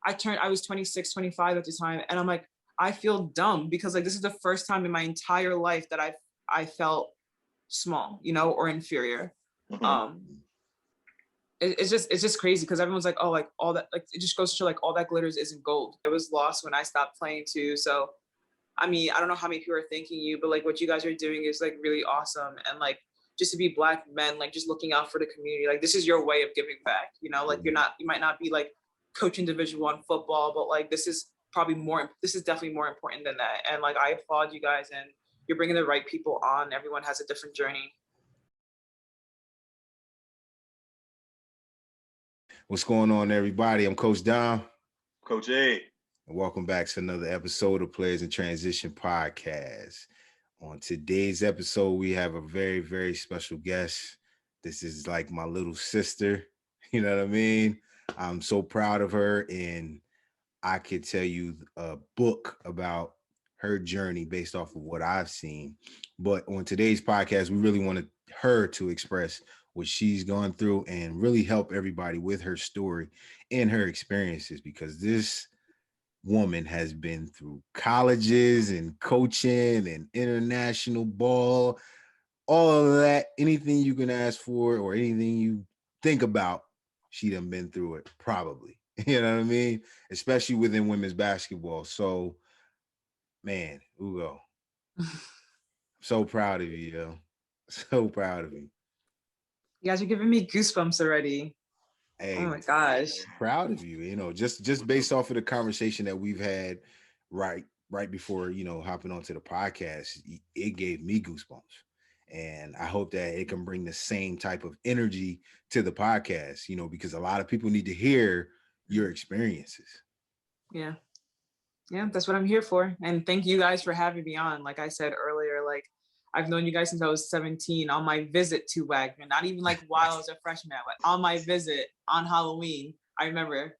I was 26, 25 at the time. And I'm like, I feel dumb because like, this is the first time in my entire life that I felt small, you know, or inferior. It's just crazy because everyone's like, oh, like all that, like it just goes to show like all that glitters isn't gold. I was lost when I stopped playing too. So I mean, I don't know how many people are thanking you, but like what you guys are doing is like really awesome. And like just to be Black men, like just looking out for the community, like this is your way of giving back, you know, like you might not be like coaching Division I football, but like this is definitely more important than that. And like I applaud you guys, and you're bringing the right people on. Everyone has a different journey. What's going on, everybody? I'm Coach Dom. Coach A. And welcome back to another episode of Players in Transition Podcast. On today's episode, we have a very, very special guest. This is like my little sister. You know what I mean? I'm so proud of her, and I could tell you a book about her journey based off of what I've seen. But on today's podcast, we really wanted her to express what she's gone through and really help everybody with her story and her experiences, because this woman has been through colleges and coaching and international ball, all of that. Anything you can ask for or anything you think about, she done been through it, probably. You know what I mean? Especially within women's basketball. So, man, Ugo, so proud of you, yo. So proud of you. You guys are giving me goosebumps already. Hey, oh my gosh. Proud of you. You know, just based off of the conversation that we've had right before, you know, hopping onto the podcast, it gave me goosebumps. And I hope that it can bring the same type of energy to the podcast, you know, because a lot of people need to hear your experiences. Yeah, that's what I'm here for. And thank you guys for having me on. Like I said earlier, like I've known you guys since I was 17 on my visit to Wagner, not even like while I was a freshman, but on my visit on Halloween. I remember,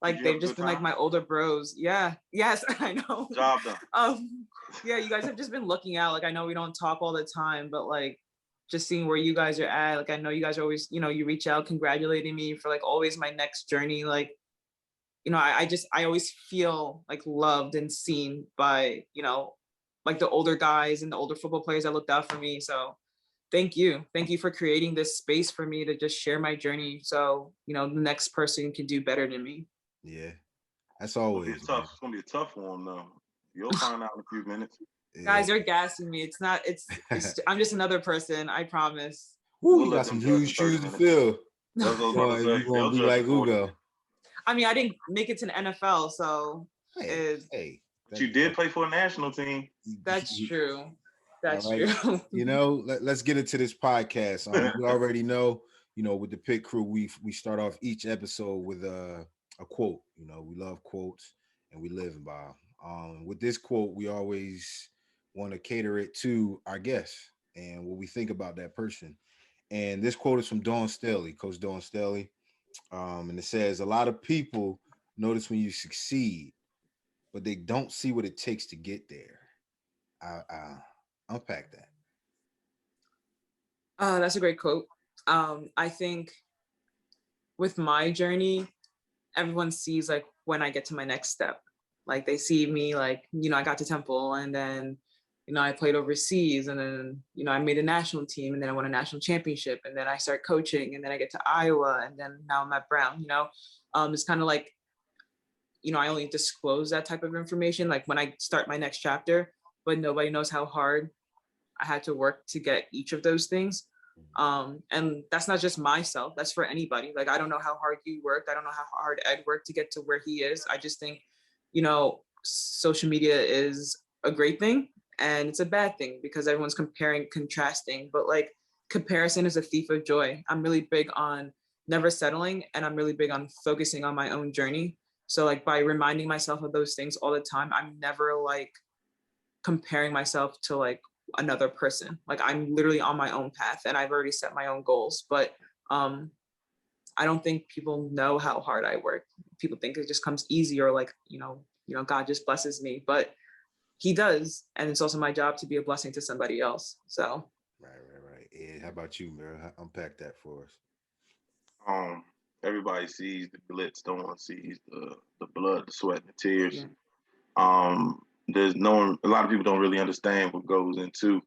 like they've just been like my older bros. Yeah. Yes, I know. Job done. Yeah, you guys have just been looking out. Like I know we don't talk all the time, but like just seeing where you guys are at. Like I know you guys are always, you know, you reach out congratulating me for like always my next journey. Like, you know, I always feel like loved and seen by, you know, like the older guys and the older football players that looked out for me. So thank you for creating this space for me to just share my journey, so you know the next person can do better than me. Yeah, that's always it's gonna be a tough one though. You'll find out in a few minutes. Guys, you're gassing me. It's not, it's I'm just another person, I promise. Ooh, you got some huge shoes to fill. You're gonna be like Ugo. I mean, I didn't make it to the NFL, so hey. You did play for a national team. That's true. That's true. You know, let's get into this podcast. We already know, you know, with the Pit Crew, we start off each episode with a quote. You know, we love quotes and we live by. With this quote, we always want to cater it to our guests and what we think about that person. And this quote is from Dawn Staley, Coach Dawn Staley. And it says, "A lot of people notice when you succeed, but they don't see what it takes to get there." Unpack that. That's a great quote. I think with my journey, everyone sees like when I get to my next step. Like they see me like, you know, I got to Temple, and then, you know, I played overseas, and then, you know, I made a national team, and then I won a national championship, and then I start coaching, and then I get to Iowa, and then now I'm at Brown, you know. It's kind of like, you know, I only disclose that type of information like when I start my next chapter, but nobody knows how hard I had to work to get each of those things. And that's not just myself, that's for anybody. Like, I don't know how hard you worked. I don't know how hard Ed worked to get to where he is. I just think, you know, social media is a great thing and it's a bad thing because everyone's comparing, contrasting, but like comparison is a thief of joy. I'm really big on never settling, and I'm really big on focusing on my own journey. So like by reminding myself of those things all the time, I'm never like comparing myself to like another person. Like I'm literally on my own path and I've already set my own goals, but I don't think people know how hard I work. People think it just comes easy, or like, you know, God just blesses me, but he does. And it's also my job to be a blessing to somebody else. So. Right. Ed, how about you, Mary? Unpack that for us. everybody sees the glitz, no one sees the blood, the sweat, the tears. Yeah. There's no one. A lot of people don't really understand what goes into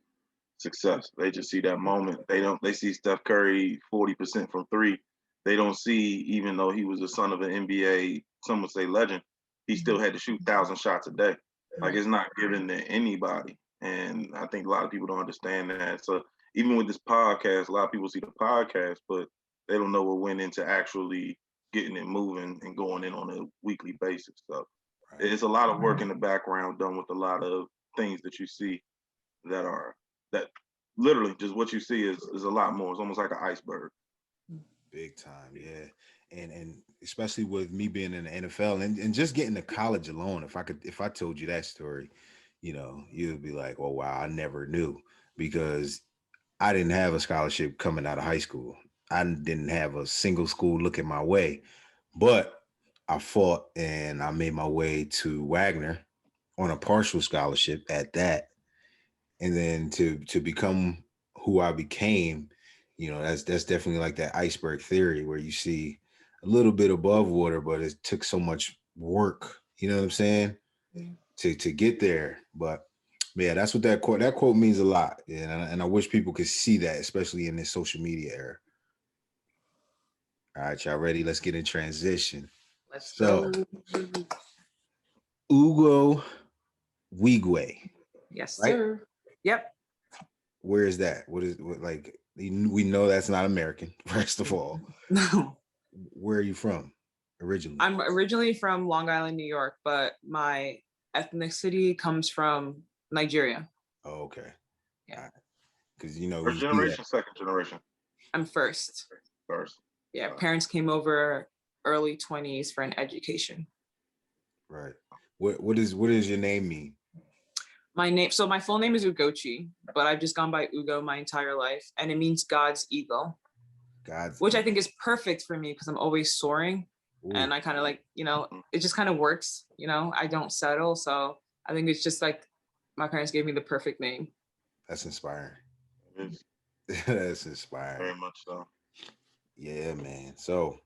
success. They just see that moment. They see Steph Curry 40% from three. They don't see, even though he was the son of an NBA, some would say legend, he still had to shoot 1,000 shots a day. Like, it's not given to anybody. And I think a lot of people don't understand that. So even with this podcast, a lot of people see the podcast, but they don't know what went into actually getting it moving and going in on a weekly basis. So it's a lot of work in the background done with a lot of things that you see that literally just what you see is a lot more. It's almost like an iceberg. Big time, yeah. And especially with me being in the NFL and just getting to college alone, if I told you that story, you'd be like, oh wow, I never knew, because I didn't have a scholarship coming out of high school. I didn't have a single school looking my way, but I fought and I made my way to Wagner on a partial scholarship at that. And then to become who I became, that's definitely like that iceberg theory where you see a little bit above water, but it took so much work, you know what I'm saying? To get there. But yeah, that's what that quote means a lot. And I wish people could see that, especially in this social media era. All right, y'all ready? Let's get in transition. Let's So, go. Ugo Nwaigwe. Yes, right? sir. Yep. Where is that? We know that's not American, first of all. No. Where are you from originally? I'm originally from Long Island, New York, but my ethnicity comes from Nigeria. Oh, okay. Yeah. Because First generation, second generation. I'm first. First. Yeah, parents came over early 20s for an education. Right. What does your name mean? So my full name is Ugochi, but I've just gone by Ugo my entire life, and it means God's eagle. Which I think is perfect for me because I'm always soaring. Ooh. And I kind of like, it just kind of works, I don't settle. So I think it's just like my parents gave me the perfect name. That's inspiring. That's inspiring. Very much so. Yeah, man. So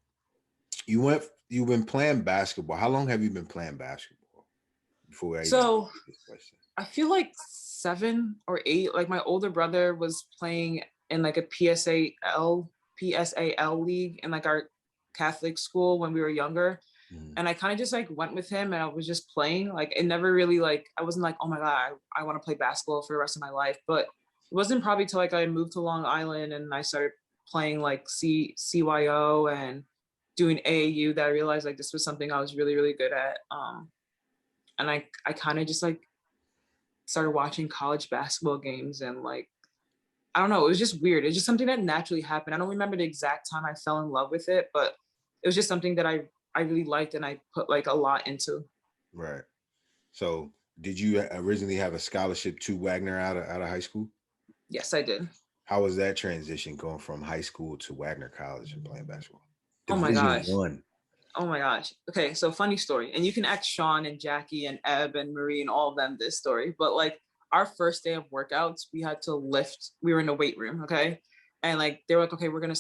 you've been playing basketball. How long have you been playing basketball? Before I so this question. I feel like 7 or 8. Like my older brother was playing in like a PSAL league in like our Catholic school when we were younger. And I kind of just like went with him and I was just playing. Like it never really I wasn't like, oh my God, I want to play basketball for the rest of my life. But it wasn't probably till like I moved to Long Island and I started playing like CYO and doing AAU that I realized like this was something I was really, really good at. And I kind of just like started watching college basketball games and like, I don't know, it was just weird. It's just something that naturally happened. I don't remember the exact time I fell in love with it, but it was just something that I really liked and I put like a lot into. Right. So did you originally have a scholarship to Wagner out of high school? Yes, I did. How was that transition going from high school to Wagner College and playing basketball? Oh my gosh. Oh my gosh. Okay, so funny story. And you can ask Sean and Jackie and Eb and Marie and all of them this story, but like our first day of workouts, we had to lift. We were in the weight room, okay? And like, they were like, okay, we're gonna,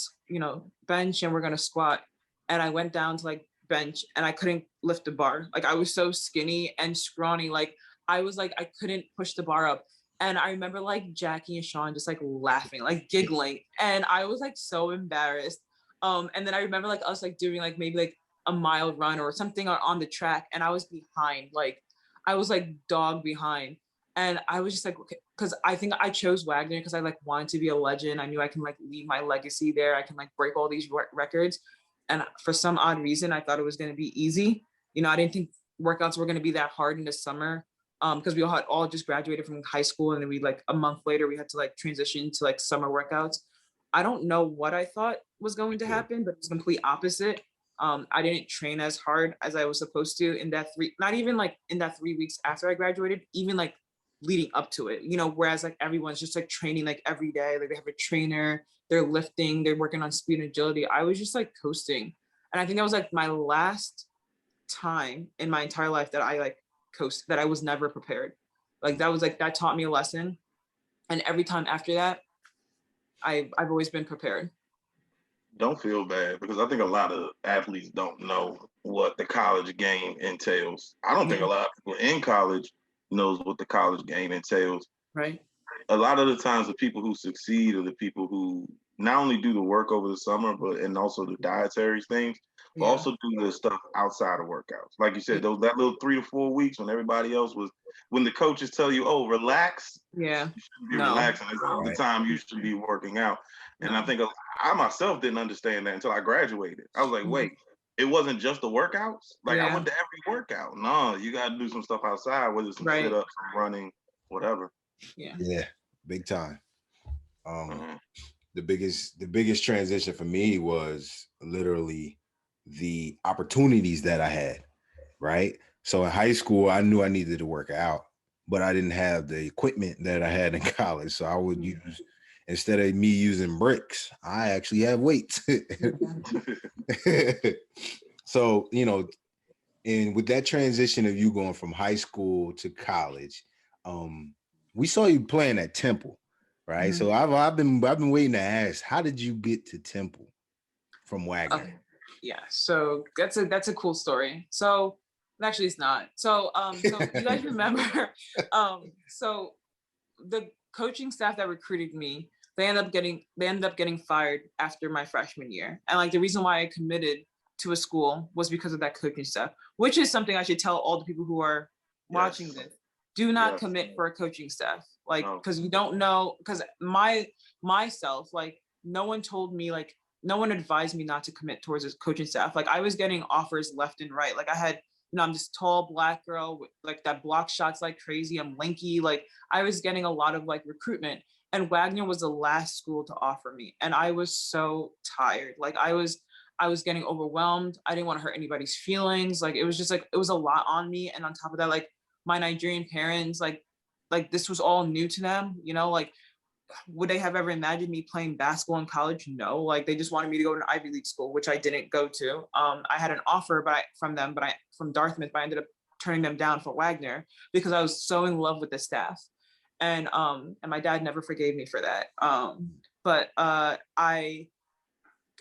bench and we're gonna squat. And I went down to like bench and I couldn't lift the bar. Like I was so skinny and scrawny. Like I was like, I couldn't push the bar up. And I remember like Jackie and Sean just like laughing, like giggling. And I was like so embarrassed. And then I remember like us like doing like maybe like a mile run or something on the track. And I was behind, like I was like dog behind. And I was just like, okay, because I think I chose Wagner because I like wanted to be a legend. I knew I can like leave my legacy there. I can like break all these records. And for some odd reason, I thought it was going to be easy. I didn't think workouts were going to be that hard in the summer because we all just graduated from high school. And then we like a month later, we had to like transition to like summer workouts. I don't know what I thought was going to happen, but it's complete opposite. I didn't train as hard as I was supposed to in that not even like in that 3 weeks after I graduated, even like leading up to it, whereas like everyone's just like training like every day, like they have a trainer, they're lifting, they're working on speed and agility. I was just like coasting. And I think that was like my last time in my entire life that I like coasted, that I was never prepared. Like that was like, that taught me a lesson. And every time after that, I've always been prepared. don't feel bad, because I think a lot of athletes don't know what the college game entails. I don't think a lot of people in college knows what the college game entails. Right. A lot of the times the people who succeed are the people who not only do the work over the summer, and also the dietary things, but also do the stuff outside of workouts. Like you said, that little 3 to 4 weeks when everybody else was, when the coaches tell you, "Oh, relax," Yeah. you shouldn't be relaxing. It's the time you should be working out. And I think I myself didn't understand that until I graduated. I was like, wait, it wasn't just the workouts? Like I went to every workout. No, you got to do some stuff outside, whether it's some sit-ups, some running, whatever. Yeah, big time. The biggest transition for me was literally the opportunities that I had, right? So in high school, I knew I needed to work out, but I didn't have the equipment that I had in college. So I would use, instead of me using bricks, I actually have weights. So, you know, and with that transition of you going from high school to college, we saw you playing at Temple, right? So I've been waiting to ask, how did you get to Temple from Wagner? Okay. Yeah, so that's a cool story. So actually it's not. So so you guys remember so the coaching staff that recruited me, they ended up getting fired after my freshman year. And like the reason why I committed to a school was because of that coaching staff, which is something I should tell all the people who are watching this. Do not commit for a coaching staff, like, because you don't know, because myself, like, no one told me, like, no one advised me not to commit towards a coaching staff. Like, I was getting offers left and right. Like, I had, you know, I'm this tall Black girl with, like, that blocks shots like crazy. I'm lanky. Like, I was getting a lot of, like, recruitment. And Wagner was the last school to offer me. And I was so tired. Like, I was getting overwhelmed. I didn't want to hurt anybody's feelings. Like, it was just, like, it was a lot on me. And on top of that, like, my Nigerian parents, like this was all new to them, you know, like, would they have ever imagined me playing basketball in college? No, like, they just wanted me to go to an Ivy League school, which I didn't go to. I had an offer from Dartmouth, but I ended up turning them down for Wagner because I was so in love with the staff. And my dad never forgave me for that. But I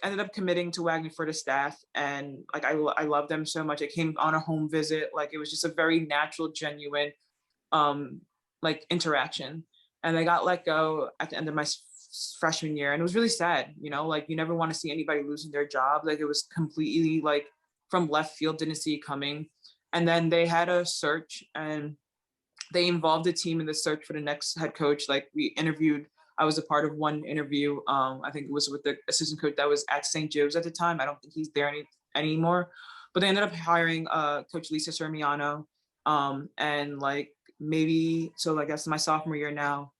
ended up committing to Wagner for the staff, and like I love them so much. I came on a home visit. Like, it was just a very natural, genuine like interaction. And I got let go at the end of my freshman year, and it was really sad. You know, like, you never want to see anybody losing their job. Like, it was completely, like, from left field, didn't see it coming. And then they had a search, and they involved the team in the search for the next head coach. Like, we interviewed. I was a part of one interview. I think it was with the assistant coach that was at St. Joe's at the time. I don't think he's there anymore. But they ended up hiring Coach Lisa Sermiano. And like, maybe, so I guess my sophomore year now,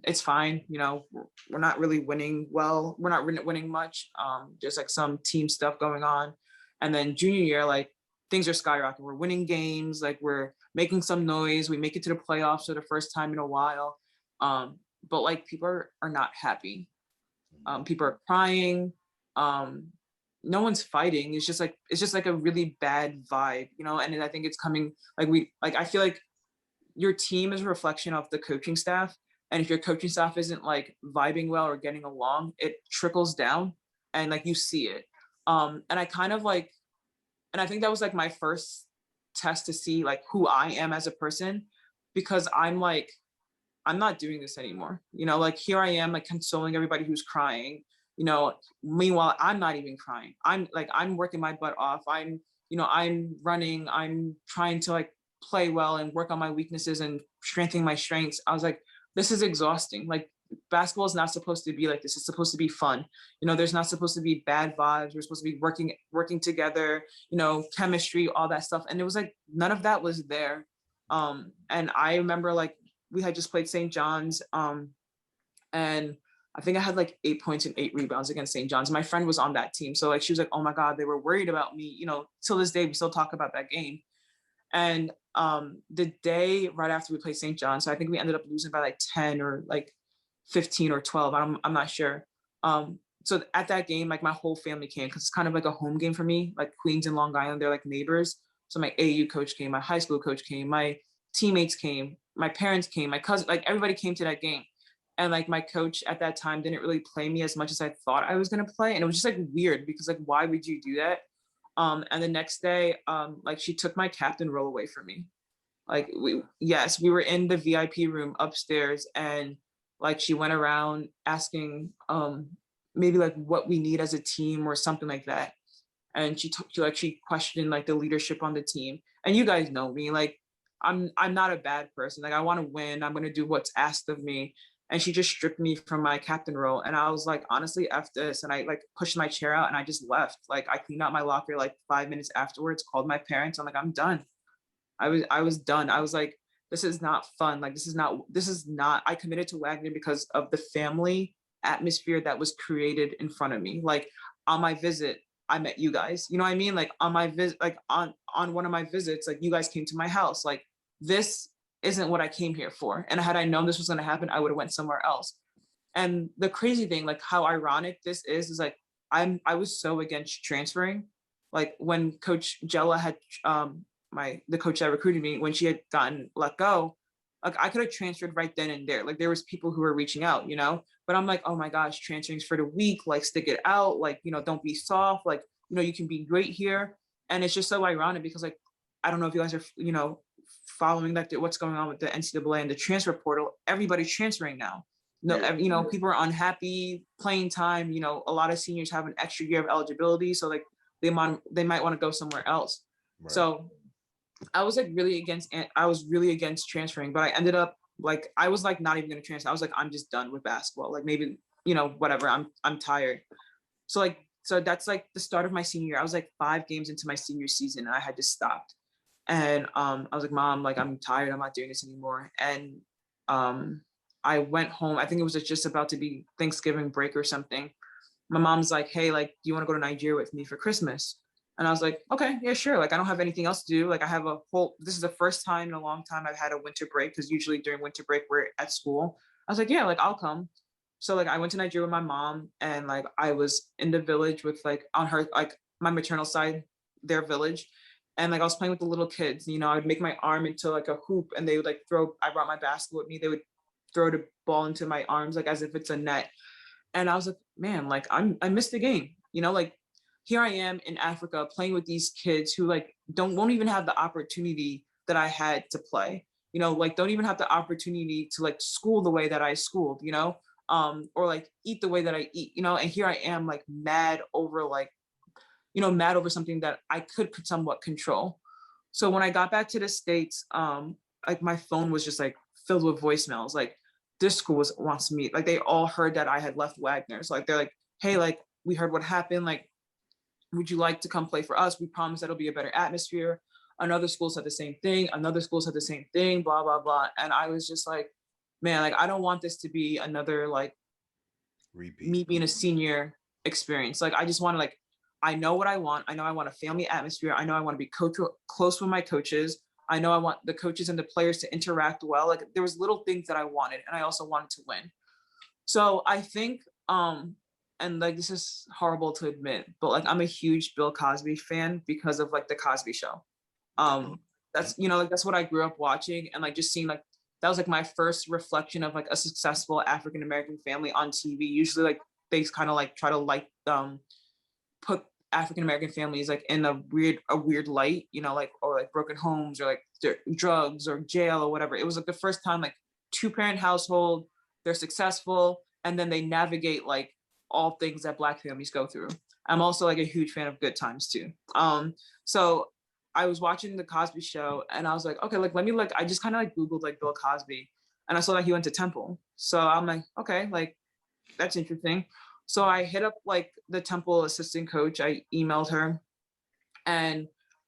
it's fine. You know, we're not really winning well. We're not winning much. There's like some team stuff going on. And then junior year, like, things are skyrocketing. We're winning games. Like, we're making some noise. We make it to the playoffs for the first time in a while. But like, people are not happy. People are crying. No one's fighting. It's just like a really bad vibe, you know? And I think it's coming, I feel like your team is a reflection of the coaching staff. And if your coaching staff isn't like vibing well or getting along, it trickles down, and like, you see it. And I kind of like, and I think that was like my first test to see like who I am as a person, because I'm like, I'm not doing this anymore. You know, like, here I am, like, consoling everybody who's crying, you know, meanwhile, I'm not even crying. I'm working my butt off. I'm running, I'm trying to like play well and work on my weaknesses and strengthening my strengths. I was like, this is exhausting. Like, basketball is not supposed to be like this. It's supposed to be fun. You know, there's not supposed to be bad vibes. We're supposed to be working together, you know, chemistry, all that stuff. And it was like, none of that was there. And I remember, like, we had just played St. John's, and I think I had like 8 points and 8 rebounds against St. John's. My friend was on that team. So like, she was like, oh my God, they were worried about me. You know, till this day, we still talk about that game. And the day right after we played St. John's, so I think we ended up losing by like 10 or like 15 or 12. I'm not sure. So at that game, like, my whole family came, because it's kind of like a home game for me. Like, Queens and Long Island, they're like neighbors. So my AAU coach came, my high school coach came, my teammates came, my parents came, my cousin, like, everybody came to that game. And like my coach at that time didn't really play me as much as I thought I was gonna play. And it was just like weird because like, why would you do that? And the next day, like she took my captain role away from me. Like we were in the VIP room upstairs, and like she went around asking maybe like what we need as a team or something like that. And she questioned like the leadership on the team. And you guys know me, like I'm not a bad person. Like I want to win. I'm gonna do what's asked of me. And she just stripped me from my captain role. And I was like, honestly, F this. And I like pushed my chair out and I just left. Like I cleaned out my locker like 5 minutes afterwards, called my parents. I'm like, I'm done. I was done. I was like, this is not fun. Like this is not, I committed to Wagner because of the family atmosphere that was created in front of me. Like on my visit, I met you guys. You know what I mean? Like on my visit, like on one of my visits, like you guys came to my house. Like this isn't what I came here for. And had I known this was going to happen, I would have went somewhere else. And the crazy thing, like how ironic this is like I was so against transferring. Like when Coach Jella had the coach that recruited me, when she had gotten let go, like I could have transferred right then and there. Like there was people who were reaching out, you know, but I'm like, oh my gosh, transferring's for the weak, like stick it out, like, you know, don't be soft, like, you know, you can be great here. And it's just so ironic because like, I don't know if you guys are, you know, following like what's going on with the NCAA and the transfer portal. Everybody's transferring now. No, you know, people are unhappy playing time. You know, a lot of seniors have an extra year of eligibility, so like they might want to go somewhere else. Right. So I was really against transferring, but I ended up like I was like not even gonna transfer. I was like, I'm just done with basketball. Like maybe, you know, whatever. I'm tired. So that's like the start of my senior year. I was like 5 games into my senior season and I had just stopped. And I was like, Mom, like I'm tired. I'm not doing this anymore. And I went home. I think it was just about to be Thanksgiving break or something. My mom's like, hey, like, do you want to go to Nigeria with me for Christmas? And I was like, okay, yeah, sure. Like, I don't have anything else to do. Like, this is the first time in a long time I've had a winter break, because usually during winter break, we're at school. I was like, yeah, like, I'll come. So, like, I went to Nigeria with my mom, and, like, I was in the village with, like, on her, like, my maternal side, their village. And, like, I was playing with the little kids. You know, I would make my arm into, like, a hoop, and they would, like, I brought my basket with me. They would throw the ball into my arms, like, as if it's a net. And I was like, man, like, I missed the game. You know, like, here I am in Africa playing with these kids who like won't even have the opportunity that I had to play, you know, like don't even have the opportunity to like school the way that I schooled, you know, or like eat the way that I eat, you know, and here I am like mad over something that I could somewhat control. So when I got back to the States, like my phone was just like filled with voicemails, like this school wants me, like they all heard that I had left Wagner's, like they're like, hey, like we heard what happened, like would you like to come play for us? We promise that'll be a better atmosphere. Another school said the same thing. Another school said the same thing, blah, blah, blah. And I was just like, man, like, I don't want this to be another, like, repeat. Me being a senior experience. Like, I just want to, like, I know what I want. I know I want a family atmosphere. I know I want to be close with my coaches. I know I want the coaches and the players to interact well. Like, there was little things that I wanted, and I also wanted to win. So I think, and like this is horrible to admit, but like I'm a huge Bill Cosby fan because of like the Cosby Show. That's, you know, like that's what I grew up watching, and like just seeing like that was like my first reflection of like a successful African American family on TV. Usually like they kind of like try to like put African American families like in a weird light, you know, like or like broken homes or like drugs or jail or whatever. It was like the first time like 2-parent household, they're successful, and then they navigate like all things that Black families go through. I'm also like a huge fan of Good Times too. So I was watching the Cosby Show and I was like, okay, like let me look. I just kind of like Googled like Bill Cosby and I saw that he went to Temple. So I'm like, okay, like that's interesting. So I hit up like the Temple assistant coach. I emailed her, and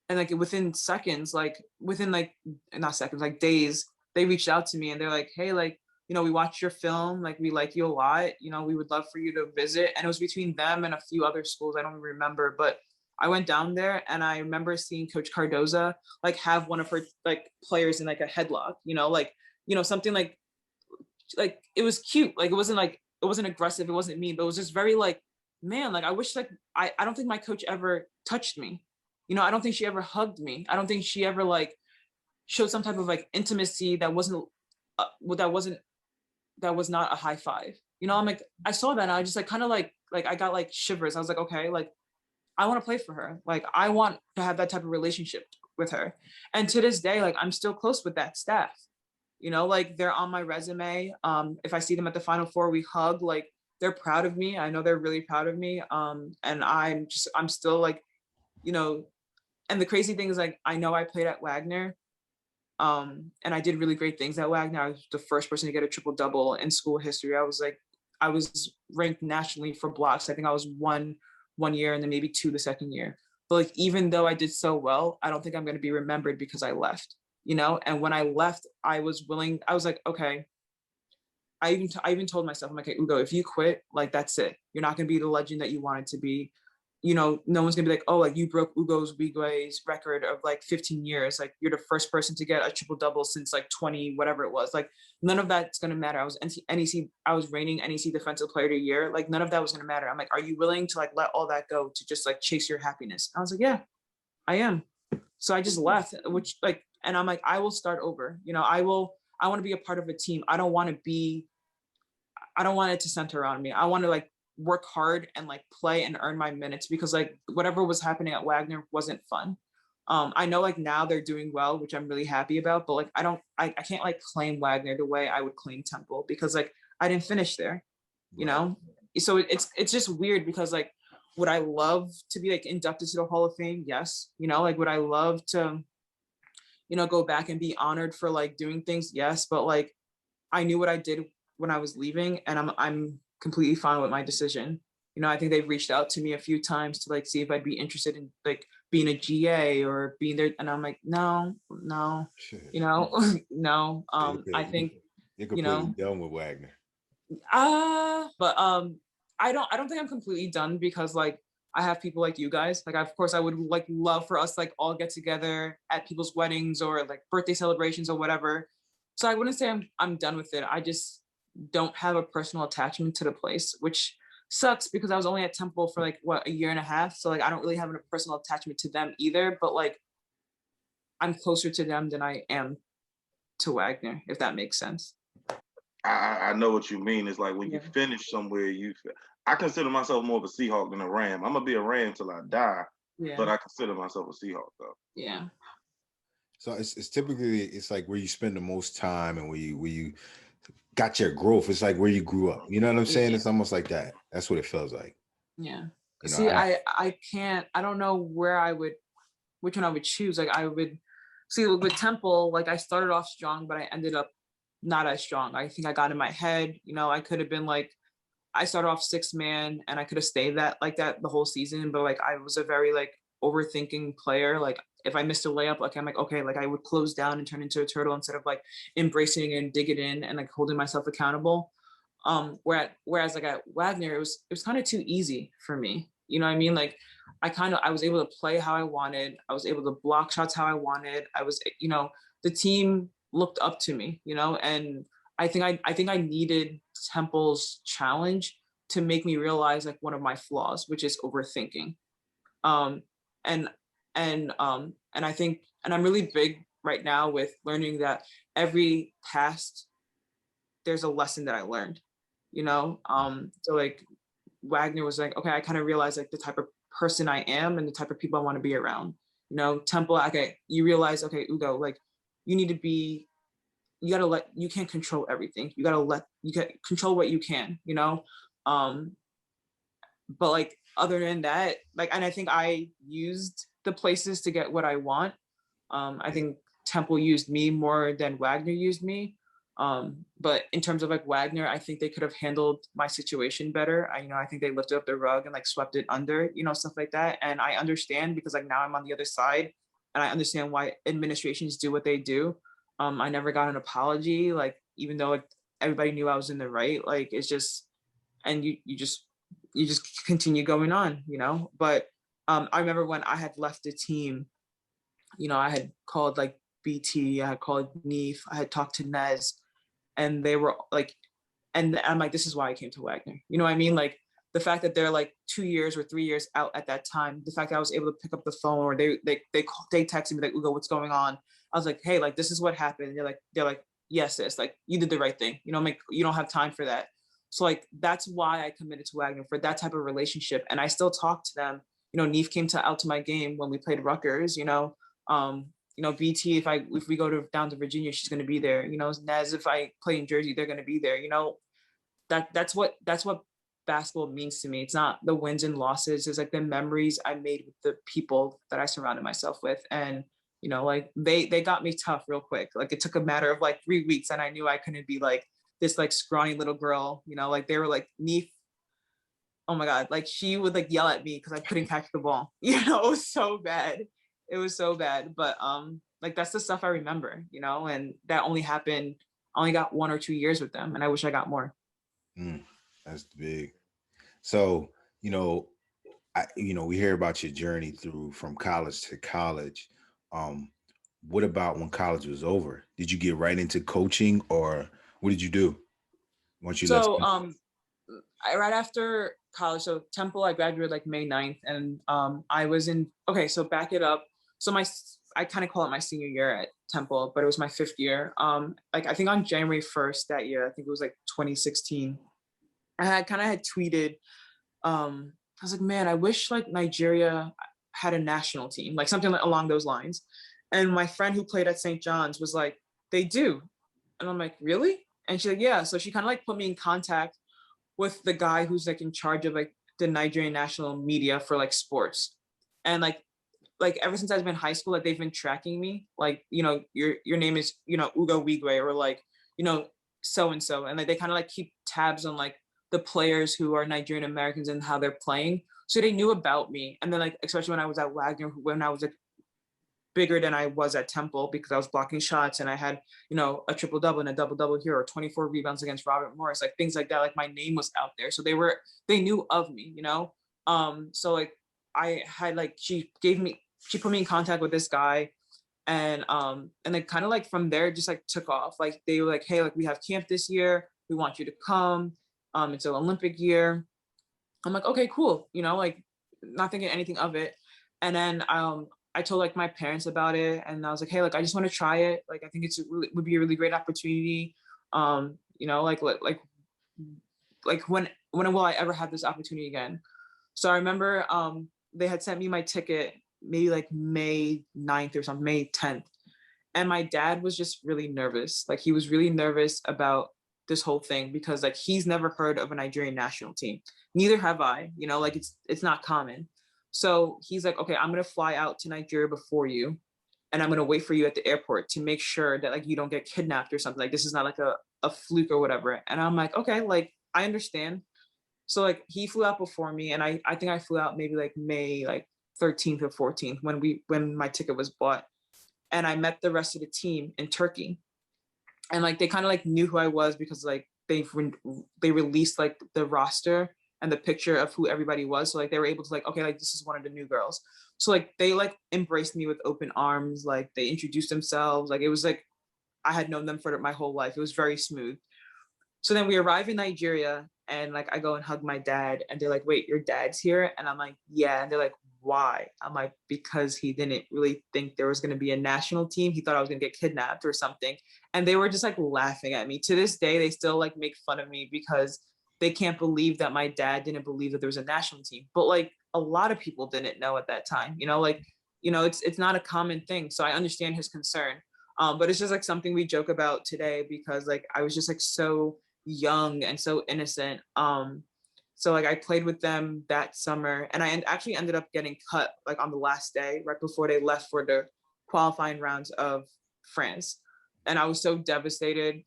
like within seconds, like within like not seconds, like days, they reached out to me and they're like, hey, like, you know, we watched your film, like we like you a lot, you know, we would love for you to visit. And it was between them and a few other schools, I don't remember, but I went down there and I remember seeing Coach Cardoza like have one of her like players in like a headlock, you know, like, you know, something like it was cute, like it wasn't aggressive, it wasn't mean, but it was just very like, man, like I wish like I don't think my coach ever touched me, you know, I don't think she ever hugged me, I don't think she ever like showed some type of like intimacy that wasn't that was not a high five. You know, I'm like, I saw that and I just like kind of like I got like shivers. I was like, okay, like I want to play for her. Like I want to have that type of relationship with her. And to this day, like I'm still close with that staff. You know, like they're on my resume. If I see them at the Final Four, we hug. Like they're proud of me. I know they're really proud of me. And I'm still like, you know, and the crazy thing is like I know I played at Wagner. And I did really great things at Wagner. I was the first person to get a triple double in school history. I was ranked nationally for blocks. I think I was one year and then maybe two the second year. But like, even though I did so well, I don't think I'm going to be remembered because I left, you know? And when I left, I was like, okay, I even told myself, I'm like, hey, Ugo, if you quit, like, that's it. You're not going to be the legend that you wanted to be. You know, no one's gonna be like, oh, like you broke Ugo Nwaigwe's record of like 15 years. Like you're the first person to get a triple double since like 20, whatever it was. Like none of that's gonna matter. I was NEC, I was reigning NEC Defensive Player of the Year. Like none of that was gonna matter. I'm like, are you willing to like let all that go to just like chase your happiness? I was like, yeah, I am. So I just left, which like, and I'm like, I will start over. You know, I want to be a part of a team. I don't want it to center around me. I want to like work hard and like play and earn my minutes because like whatever was happening at Wagner wasn't fun. I know like now they're doing well, which I'm really happy about, but like I can't like claim Wagner the way I would claim Temple because like I didn't finish there, you know? So it's just weird because like, would I love to be like inducted to the Hall of Fame? Yes. You know, like would I love to, you know, go back and be honored for like doing things? Yes. But like, I knew what I did when I was leaving and I'm completely fine with my decision. You know, I think they've reached out to me a few times to like see if I'd be interested in like being a GA or being there. And I'm like, no, you know, no. I think you're completely done with Wagner. But I don't think I'm completely done because like I have people like you guys. Like of course I would like love for us like all get together at people's weddings or like birthday celebrations or whatever. So I wouldn't say I'm done with it. I just don't have a personal attachment to the place, which sucks because I was only at Temple for like what, a year and a half. So like I don't really have a personal attachment to them either, but like I'm closer to them than I am to Wagner, if that makes sense. I know what you mean. It's like when you finish somewhere, I consider myself more of a Seahawk than a Ram. I'm gonna be a Ram till I die, but I consider myself a Seahawk though. Yeah. So it's typically it's like where you spend the most time and where you got your growth. It's like where you grew up. You know what I'm saying? It's almost like that. That's what it feels like. Yeah. You know, see, I don't know which one I would choose. Like I would see with Temple, like I started off strong, but I ended up not as strong. I think I got in my head, you know, I could have been like, I started off 6-man and I could have stayed like that the whole season, but like I was a very like overthinking player. Like if I missed a layup, like I'm like, okay, like I would close down and turn into a turtle instead of like embracing and digging in and like holding myself accountable. Whereas like at Wagner, it was kind of too easy for me. You know what I mean? Like I was able to play how I wanted. I was able to block shots how I wanted. I was, you know, the team looked up to me, you know, and I think I needed Temple's challenge to make me realize like one of my flaws, which is overthinking. And I think, and I'm really big right now with learning that every past, there's a lesson that I learned, you know? So like Wagner was like, okay, I kind of realized like the type of person I am and the type of people I want to be around, you know? Temple, okay, you realize, okay, Ugo, like you need to be, you can't control everything. You can control what you can, you know? But like, other than that, like, and I think I used the places to get what I want. I think Temple used me more than Wagner used me. But in terms of like Wagner, I think they could have handled my situation better. I think they lifted up the rug and like swept it under, you know, stuff like that. And I understand because like now I'm on the other side and I understand why administrations do what they do. I never got an apology, like, even though everybody knew I was in the right, like, it's just, and you just continue going on, you know? But I remember when I had left the team, you know, I had called like BT, I had called Neef, I had talked to Nez, and they were like, and I'm like, this is why I came to Wagner. You know what I mean? Like the fact that they're like 2 years or 3 years out at that time, the fact that I was able to pick up the phone or they texted me like, Ugo, what's going on? I was like, hey, like, this is what happened. And they're like, yes, sis, like you did the right thing. You know, you don't have time for that. So like that's why I committed to Wagner, for that type of relationship. And I still talk to them. You know, Neef came out to my game when we played Rutgers. BT, if we go down to Virginia, she's gonna be there. You know, Nez, if I play in Jersey, they're gonna be there. You know, that's what basketball means to me. It's not the wins and losses. It's like the memories I made with the people that I surrounded myself with. And you know, like they got me tough real quick. Like it took a matter of like 3 weeks, and I knew I couldn't be like this like scrawny little girl. You know, like they were like, Neef, oh my God, like she would like yell at me because I couldn't catch the ball. You know, it was so bad. It was so bad. But like that's the stuff I remember, you know, and that only happened, I only got 1 or 2 years with them, and I wish I got more. That's big. So, you know, we hear about your journey from college to college. What about when college was over? Did you get right into coaching, or what did you do once you left? So right after college, so Temple, I graduated like May 9th, and I was in, okay, so back it up. So I kind of call it my senior year at Temple, but it was my 5th year. Like I think on January 1st that year, I think it was like 2016, I had tweeted, I was like, man, I wish like Nigeria had a national team, like something along those lines. And my friend who played at St. John's was like, they do. And I'm like, really? And she's like, yeah. So she kind of like put me in contact with the guy who's like in charge of like the Nigerian national media for like sports. And like ever since I've been in high school, like they've been tracking me, like, you know, your name is, you know, Ugo Nwaigwe, or like, you know, so-and-so. And like they kind of like keep tabs on like the players who are Nigerian Americans and how they're playing. So they knew about me. And then like, especially when I was at Wagner, when I was like bigger than I was at Temple, because I was blocking shots and I had, you know, a triple double and a double double here, or 24 rebounds against Robert Morris, like things like that. Like my name was out there. So they knew of me, you know? So like I had like, she put me in contact with this guy, and like kind of like from there just like took off. Like they were like, hey, like we have camp this year. We want you to come. It's an Olympic year. I'm like, okay, cool. You know, like not thinking anything of it. And then I told like my parents about it, and I was like, hey, like I just want to try it. Like I think would be a really great opportunity. You know, like when will I ever have this opportunity again? So I remember they had sent me my ticket maybe like May 9th or something, May 10th. And my dad was just really nervous. Like he was really nervous about this whole thing, because like he's never heard of a Nigerian national team. Neither have I, you know, like it's not common. So he's like, okay, I'm gonna fly out to Nigeria before you, and I'm gonna wait for you at the airport to make sure that like you don't get kidnapped or something. Like this is not like a fluke or whatever. And I'm like, okay, like I understand. So like he flew out before me, and I think I flew out maybe like May like 13th or 14th when my ticket was bought. And I met the rest of the team in Turkey. And like they kind of like knew who I was, because like they released like the roster and the picture of who everybody was. So like they were able to like, okay, like this is one of the new girls. So like they like embraced me with open arms. Like they introduced themselves. Like it was like I had known them for my whole life. It was very smooth. So then we arrive in Nigeria, and like I go and hug my dad, and they're like, wait, your dad's here? And I'm like, yeah. And they're like, why? I'm like, because he didn't really think there was going to be a national team. He thought I was going to get kidnapped or something. And they were just like laughing at me. To this day, they still like make fun of me, because they can't believe that my dad didn't believe that there was a national team. But like a lot of people didn't know at that time, you know, like, you know, it's not a common thing. So I understand his concern. But it's just like something we joke about today, because like I was just like so young and so innocent. So like I played with them that summer, and I actually ended up getting cut like on the last day, right before they left for the qualifying rounds of France. And I was so devastated.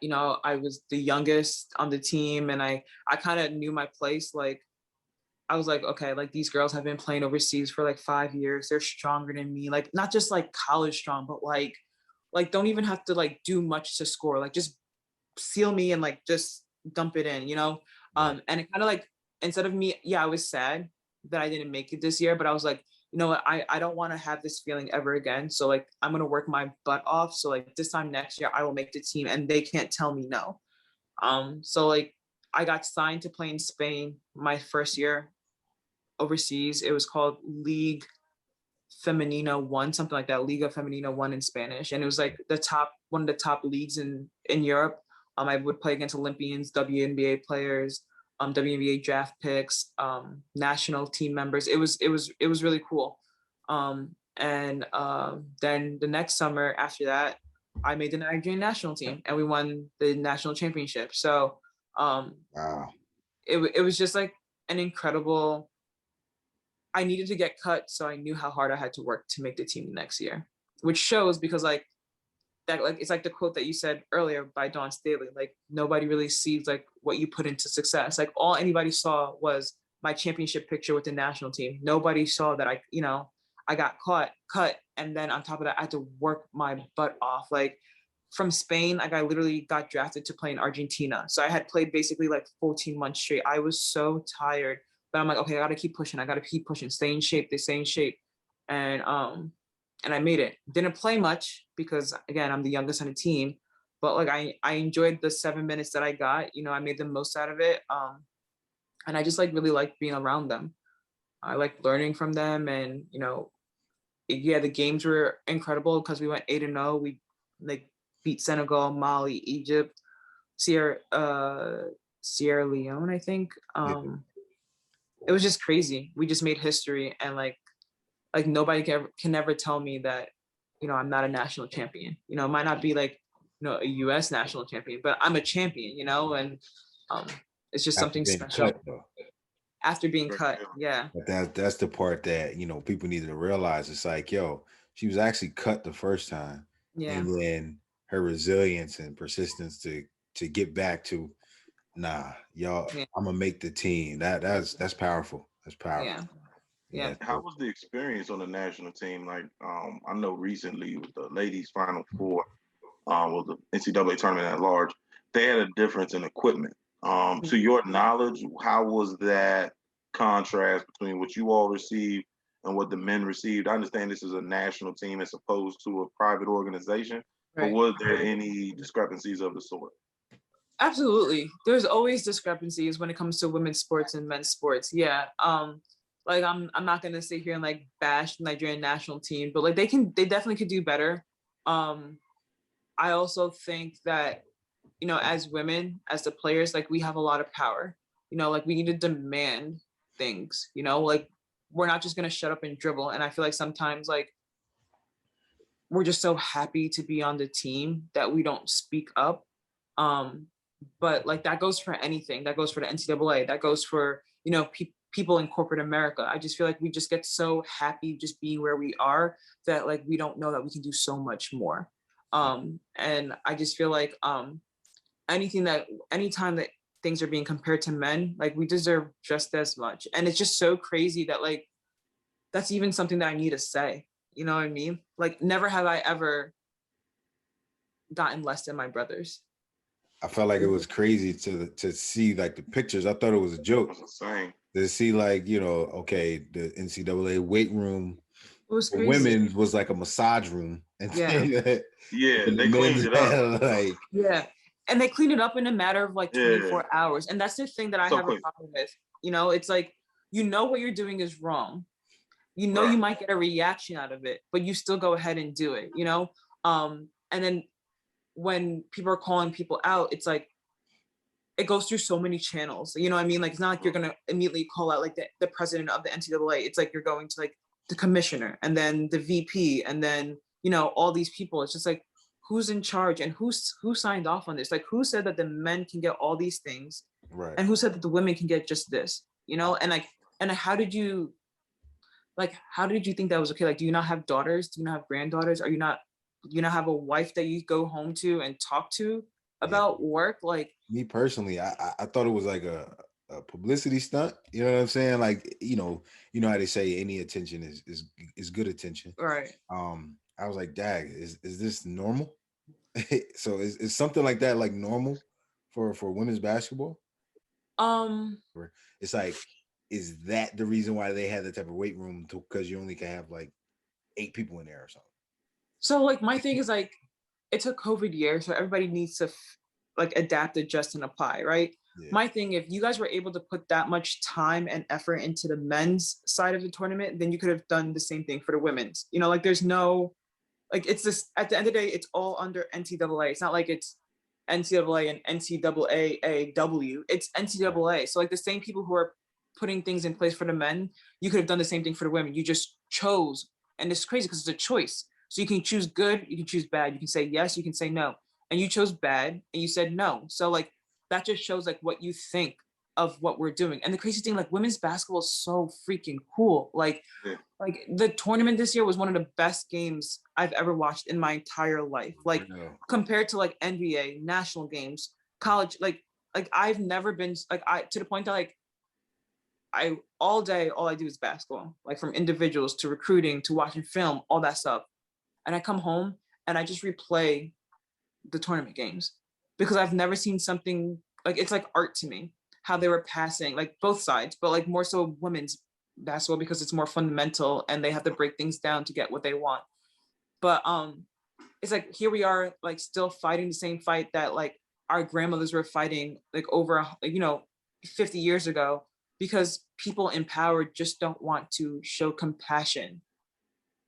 You know, I was the youngest on the team, and I kind of knew my place. Like I was like, okay, like these girls have been playing overseas for like 5 years. They're stronger than me. Like not just like college strong, but like don't even have to like do much to score. Like just seal me and like just dump it in, you know? And it kind of like, instead of me, yeah, I was sad that I didn't make it this year, but I was like, you know what, I don't want to have this feeling ever again. So like, I'm going to work my butt off. So like this time next year, I will make the team, and they can't tell me no. So like I got signed to play in Spain my first year overseas. It was called League Femenina 1, something like that, Liga Femenina 1 in Spanish. And it was like one of the top leagues in Europe. I would play against Olympians, WNBA players, WNBA draft picks, national team members. It was really cool. And then the next summer after that, I made the Nigerian national team and we won the national championship. So Wow. It was just like an incredible. I needed to get cut, so I knew how hard I had to work to make the team the next year, which shows because like that, like it's like the quote that you said earlier by Dawn Staley, like nobody really sees like what you put into success. Like all anybody saw was my championship picture with the national team. Nobody saw that I got cut, and then on top of that, I had to work my butt off. Like from Spain, like I literally got drafted to play in Argentina. So I had played basically like 14 months straight. I was so tired. But I'm like, okay, I gotta keep pushing, stay in shape, they stay in shape. And I made it. Didn't play much because again, I'm the youngest on the team, but like I enjoyed the 7 minutes that I got, I made the most out of it. And I just like really liked being around them. I like learning from them and, the games were incredible because we went 8-0. We like beat Senegal, Mali, Egypt, Sierra Leone, I think. It was just crazy. We just made history, and like nobody can ever tell me that, I'm not a national champion. It might not be like, a U.S. national champion, but I'm a champion, and it's just something special. Cut, after being cut, yeah. But that's the part that people need to realize. It's like, yo, she was actually cut the first time, and then her resilience and persistence to get back to, y'all, I'm gonna make the team. That's powerful. That's powerful. Yeah. How was the experience on the national team? Like, I know recently with the ladies Final Four, with the NCAA tournament at large, they had a difference in equipment. To your knowledge, how was that contrast between what you all received and what the men received? I understand this is a national team as opposed to a private organization, but was there any discrepancies of the sort? Absolutely. There's always discrepancies when it comes to women's sports and men's sports. Yeah. Like I'm not gonna sit here and like bash the Nigerian national team, but like they definitely could do better. I also think that, as women, as the players, like we have a lot of power. Like we need to demand things, like we're not just gonna shut up and dribble. And I feel like sometimes like we're just so happy to be on the team that we don't speak up. But like that goes for anything. That goes for the NCAA. That goes for, people in corporate America. I just feel like we just get so happy just being where we are that like we don't know that we can do so much more. And I just feel like anytime that things are being compared to men, like we deserve just as much. And it's just so crazy that like that's even something that I need to say. You know what I mean? Like never have I ever gotten less than my brothers. I felt like it was crazy to see like the pictures. I thought it was a joke. To see like, okay, the NCAA weight room for women was like a massage room. And they cleaned it up. And they cleaned it up in a matter of like 24 hours. And that's the thing that I have a problem with. It's like, what you're doing is wrong. You might get a reaction out of it, but you still go ahead and do it, and then when people are calling people out, it's like it goes through so many channels. You know what I mean? Like it's not like you're gonna immediately call out like the president of the NCAA. It's like you're going to like the commissioner and then the VP and then all these people. It's just like who's in charge and who signed off on this? Like who said that the men can get all these things, right? And who said that the women can get just this? And how did you think that was okay? Like, do you not have daughters? Do you not have granddaughters? Do you not have a wife that you go home to and talk to about work? Like me personally, I thought it was like a publicity stunt. You know what I'm saying? Like, how they say any attention is good attention. Right. I was like, dag, is this normal? So is something like that like normal for women's basketball? It's like, is that the reason why they had the type of weight room because you only can have like 8 people in there or something? So like my thing is like, it's a COVID year, so everybody needs to like adapt, adjust, and apply, right? my thing, if you guys were able to put that much time and effort into the men's side of the tournament, then you could have done the same thing for the women's. You know, like there's no, like it's this, at the end of the day, it's all under NCAA. It's not like it's NCAA and NCAAW. It's NCAA. So like the same people who are putting things in place for the men, you could have done the same thing for the women. You just chose, and it's crazy because it's a choice. So you can choose good, you can choose bad. You can say yes, you can say no. And you chose bad and you said no. So like that just shows like what you think of what we're doing. And the crazy thing, like women's basketball is so freaking cool. Like the tournament this year was one of the best games I've ever watched in my entire life. Like compared to like NBA, national games, college, like I've never been like to the point that like all day, all I do is basketball, like from individuals to recruiting to watching film, all that stuff. And I come home and I just replay the tournament games because I've never seen something like, it's like art to me, how they were passing, like both sides, but like more so women's basketball because it's more fundamental and they have to break things down to get what they want. But it's like, here we are, like still fighting the same fight that like our grandmothers were fighting like over, 50 years ago, because people in power just don't want to show compassion,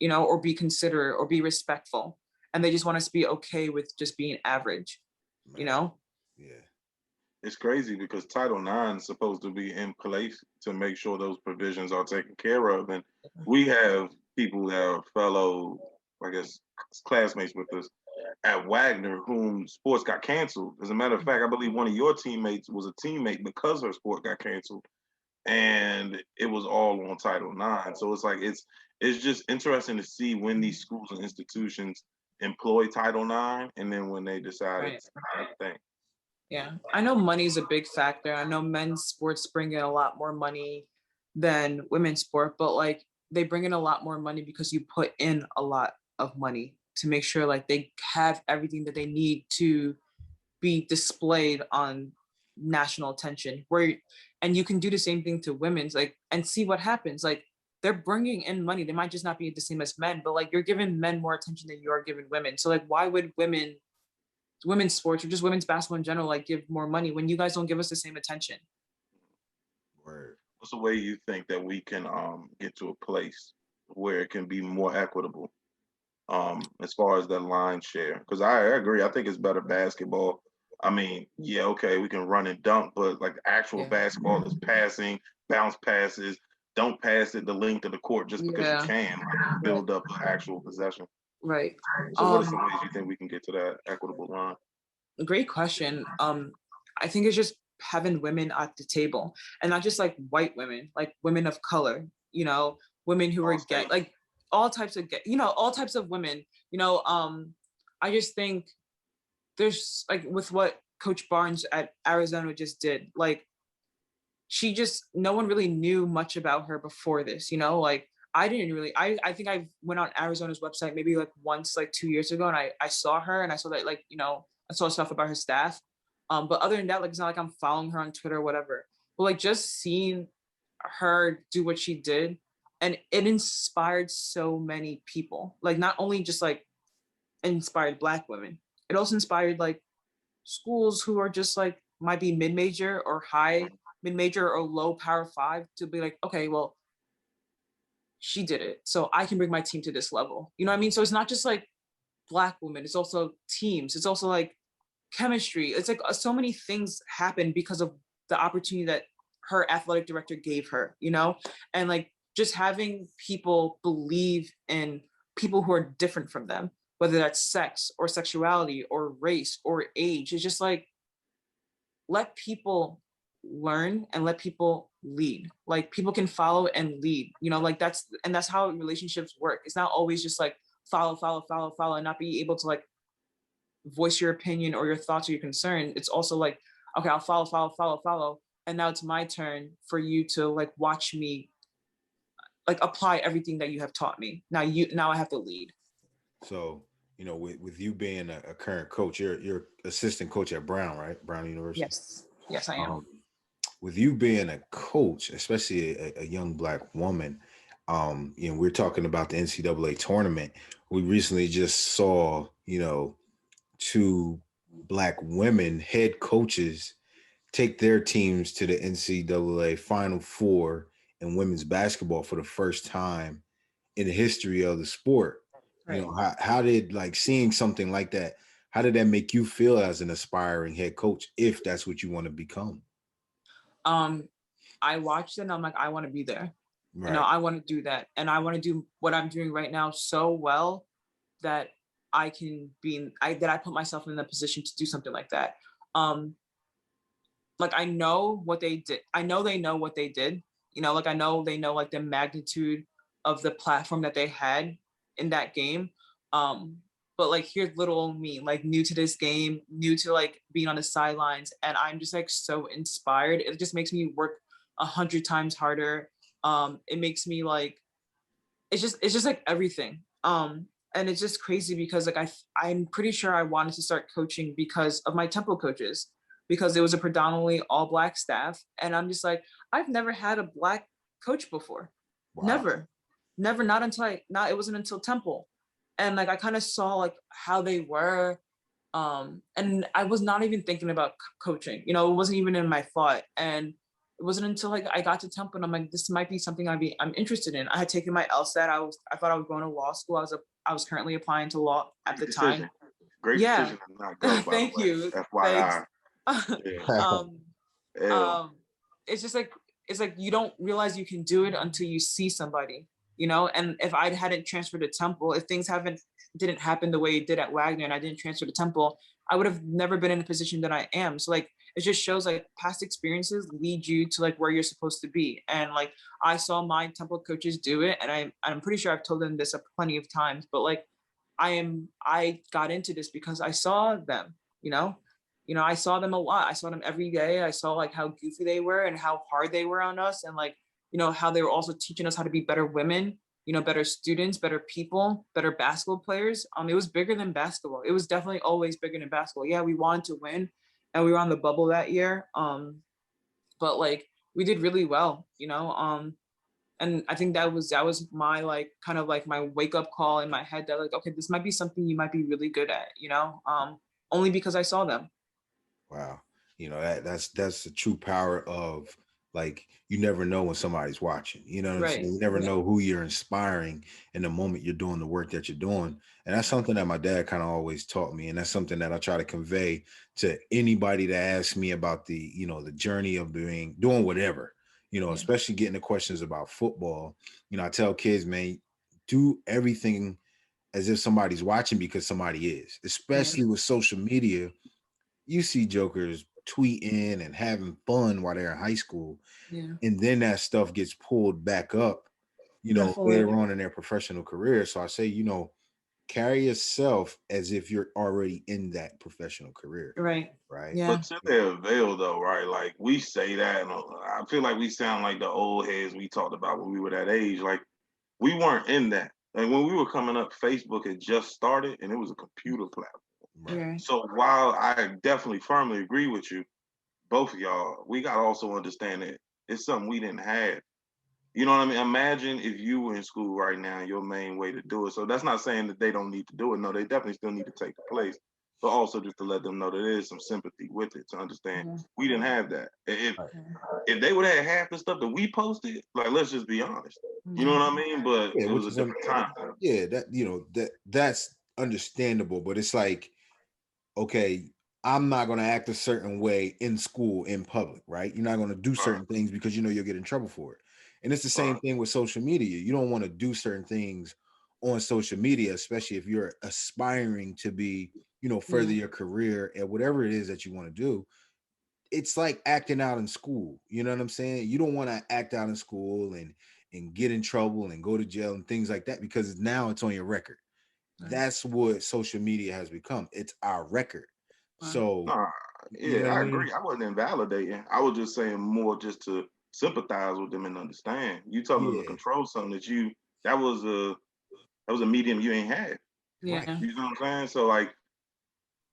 or be considerate or be respectful. And they just want us to be okay with just being average, Yeah. It's crazy because Title IX is supposed to be in place to make sure those provisions are taken care of. And we have people that are fellow, I guess, classmates with us at Wagner whom sports got canceled. As a matter of fact, I believe one of your teammates was a teammate because her sport got canceled. And it was all on Title IX. So it's like, it's just interesting to see when these schools and institutions employ Title IX and then when they decide to think. Yeah, I know money is a big factor. I know men's sports bring in a lot more money than women's sport, but like they bring in a lot more money because you put in a lot of money to make sure like they have everything that they need to be displayed on national attention. And you can do the same thing to women's, like, and see what happens. Like they're bringing in money. They might just not be the same as men, but like you're giving men more attention than you are giving women. So like, why would women's sports or just women's basketball in general like give more money when you guys don't give us the same attention? Word. What's the way you think that we can get to a place where it can be more equitable as far as that line share? Because I agree, I think it's better basketball. I mean, yeah, okay, we can run and dunk, but like actual basketball is passing, bounce passes, don't pass it the length of the court just because you can, like, build up an actual possession. Right. So what are some ways you think we can get to that equitable line? Great question. I think it's just having women at the table, and not just like white women, like women of color, women who are gay, like all types of all types of women. I just think there's like with what Coach Barnes at Arizona just did, like no one really knew much about her before this, like I didn't really, I think I went on Arizona's website maybe like once, like 2 years ago, and I saw her and I saw that like, I saw stuff about her staff. But other than that, like, it's not like I'm following her on Twitter or whatever, but like just seeing her do what she did, and it inspired so many people, like not only just like inspired Black women, it also inspired like schools who are just like might be mid-major or high mid-major or low Power 5 to be like, okay, well, she did it, so I can bring my team to this level. You know what I mean? So it's not just like Black women, it's also teams, it's also like chemistry. It's like so many things happen because of the opportunity that her athletic director gave her, and like just having people believe in people who are different from them, whether that's sex or sexuality or race or age. It's just like, let people learn and let people lead. Like people can follow and lead, like that's how relationships work. It's not always just like follow and not be able to like voice your opinion or your thoughts or your concern. It's also like, okay, I'll follow, and now it's my turn for you to like watch me like apply everything that you have taught me. Now I have to lead. So with you being a current coach, you're assistant coach at Brown, right? Brown University. Yes, I am. With you being a coach, especially a young Black woman, we're talking about the NCAA tournament. We recently just saw, 2 Black women head coaches take their teams to the NCAA Final Four in women's basketball for the first time in the history of the sport. Right. You know, how did like seeing something like that, how did that make you feel as an aspiring head coach, if that's what you want to become? I watched it and I'm like, I want to be there. Right. You know, I want to do that. And I want to do what I'm doing right now so well that I can that I put myself in the position to do something like that. Like I know what they did. I know they know what they did. You know, like I know they know like the magnitude of the platform that they had in that game. But like here's little old me, like new to this game, new to like being on the sidelines, and I'm just like so inspired. It just makes me work 100 times harder. It makes me like it's just like everything. And it's just crazy because like I'm pretty sure I wanted to start coaching because of my Temple coaches, because it was a predominantly all Black staff, and I'm just like, I've never had a Black coach before. Wow. Never, not until it wasn't until Temple. And like I kind of saw like how they were, and I was not even thinking about coaching, you know, it wasn't even in my thought. And it wasn't until like I got to Temple and I'm like, this might be something I'm interested in. I had taken my LSAT. I thought I was going to law school. I was currently applying to law at the time. Great decision to not go, by Thank the way. you. FYI. Yeah. It's just like, it's like you don't realize you can do it until you see somebody, you know. And if I hadn't transferred to Temple, if things didn't happen the way it did at Wagner and I didn't transfer to Temple, I would have never been in the position that I am. So like it just shows like past experiences lead you to like where you're supposed to be. And like I saw my Temple coaches do it, and I'm pretty sure I've told them this plenty of times, but like I got into this because I saw them, you know. I saw them a lot. I saw them every day. I saw like how goofy they were and how hard they were on us, and like, you know, how they were also teaching us how to be better women, you know, better students, better people, better basketball players. It was bigger than basketball. It was definitely always bigger than basketball. Yeah, we wanted to win and we were on the bubble that year. But like we did really well, you know. And I think that was my like kind of like my wake up call in my head that like, okay, this might be something you might be really good at, you know, only because I saw them. Wow. You know, that's the true power of like, you never know when somebody's watching, you know what I'm saying? You never know who you're inspiring in the moment you're doing the work that you're doing. And that's something that my dad kind of always taught me. And that's something that I try to convey to anybody that asks me about the, you know, the journey of doing whatever, you know, especially getting the questions about football. You know, I tell kids, man, do everything as if somebody's watching, because somebody is, especially with social media. You see jokers tweeting and having fun while they're in high school. Yeah. And then that stuff gets pulled back up, you know, later on in their professional career. So I say, you know, carry yourself as if you're already in that professional career. Right. Right. Yeah. But to their veil though, right? Like we say that, and I feel like we sound like the old heads we talked about when we were that age. Like we weren't in that. And when we were coming up, Facebook had just started and it was a computer platform. Right. So while I definitely firmly agree with you, both of y'all, we got to also understand that it's something we didn't have. You know what I mean? Imagine if you were in school right now, your main way to do it. So that's not saying that they don't need to do it. No, they definitely still need to take the place. But also just to let them know that there is some sympathy with it, to understand we didn't have that. If they would have half the stuff that we posted, like, let's just be honest. You know what I mean? But it was a different time. Yeah, that, you know, that's understandable. But it's like, okay, I'm not going to act a certain way in school, in public, right? You're not going to do certain things because you know you'll get in trouble for it. And it's the same thing with social media. You don't want to do certain things on social media, especially if you're aspiring to be, you know, further your career at whatever it is that you want to do. It's like acting out in school. You know what I'm saying? You don't want to act out in school and get in trouble and go to jail and things like that, because now it's on your record. That's what social media has become. It's our record. So yeah, I agree. I wasn't invalidating. I was just saying more just to sympathize with them and understand. You telling them to control something that was a medium you ain't had. Yeah. You know what I'm saying? So like,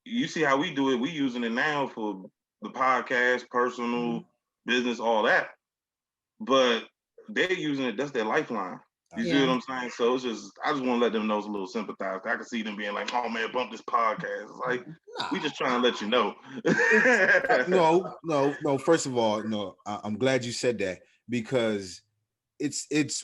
you see how we do it. We using it now for the podcast, personal, business, all that. But they're using it. That's their lifeline. You see what I'm saying? So it's just, I just want to let them know it's a little sympathized. I can see them being like, "Oh man, bump this podcast." It's like, we just trying to let you know. No. First of all, no. I'm glad you said that, because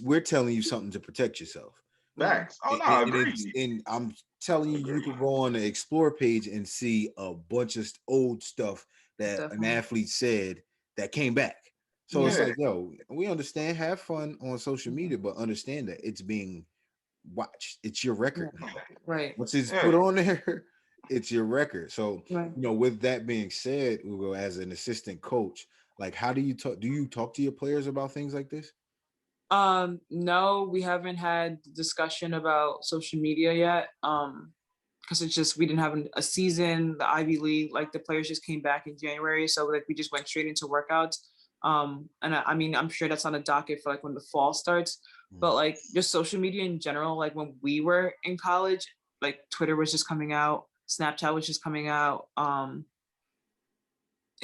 we're telling you something to protect yourself. Facts. Oh no, I agree. And I'm telling you, you could go on the Explore page and see a bunch of old stuff that an athlete said that came back. So it's like, yo, we understand, have fun on social media, but understand that it's being watched. It's your record. Right. Once it's put on there, it's your record. So, with that being said, Ugo, as an assistant coach, like, how do you talk? Do you talk to your players about things like this? No, we haven't had discussion about social media yet. Because it's just, we didn't have a season, the Ivy League, like the players just came back in January. So like we just went straight into workouts. And I mean, I'm sure that's on the docket for like when the fall starts, but like just social media in general, like when we were in college, like Twitter was just coming out, Snapchat was just coming out,